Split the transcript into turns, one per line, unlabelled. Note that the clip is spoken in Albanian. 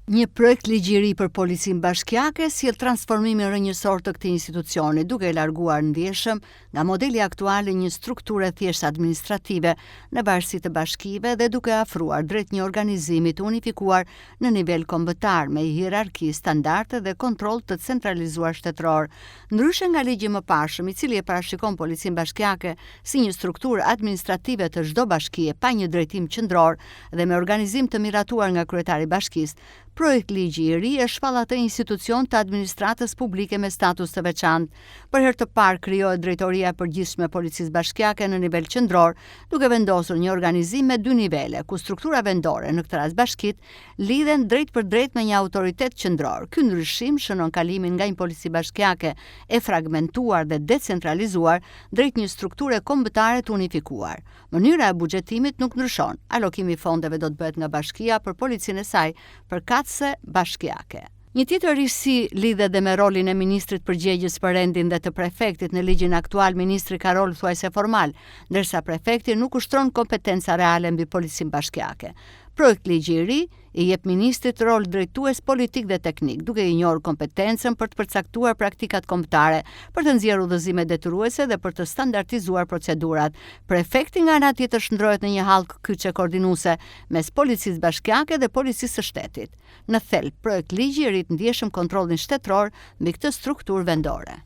Një projekt ligji i ri për Policinë Bashkiake sjell transformimin rrënjësor të këtij institucioni, duke e larguar ndjeshëm nga modeli aktual i një strukture thjesht administrative në varësi të bashkive dhe duke afruar drejt një organizimi të unifikuar në nivel kombëtar me hierarki, standarde dhe kontroll të centralizuar shtetëror. Ndryshe nga ligji më parshëm, i cili e parashikon Policinë Bashkiake si një strukturë administrative të çdo bashkie pa një drejtim qendror dhe me organizim të miratuar nga kryetari i bashkisë, projekt ligji i ri e shpall atë institucion të administratës publike me status të veçantë. Për herë të parë krijohet Drejtoria e Përgjithshme e Policisë Bashkiake në nivel qendror, duke vendosur një organizim me dy nivele, ku struktura vendore, në këtë rast bashkitë, lidhen drejt për drejt me një autoritet qendror. Ky ndryshim shënon kalimin nga një polici bashkiake e fragmentuar dhe decentralizuar drejt një strukture kombëtare të unifikuar. Mënyra e buxhetimit nuk ndryshon. Allokimi i fondeve do të bëhet nga bashkia për policinë e saj, përkatëse bashkiake. Një tjetër risi lidhet dhe me rolin e ministrit përgjegjës për rendin dhe të prefektit. Në ligjin aktual, ministri ka rol thuajse formal, ndërsa prefekti nuk ushtron kompetenca reale mbi Policinë Bashkiake. Projekt ligji i ri i jep ministrit rol drejtues politik dhe teknik, duke i njohur kompetencën për të përcaktuar praktikat kombëtare, për të nxjerrë udhëzime detyruese dhe për të standardizuar procedurat. Prefekti nga ana tjetër shndrohet në një hallkë kyçe koordinuese mes Policisë Bashkiake dhe Policisë së Shtetit. Në thelb, projekt ligji i ri ndjeshëm kontrollin shtetëror mbi këtë strukturë vendore.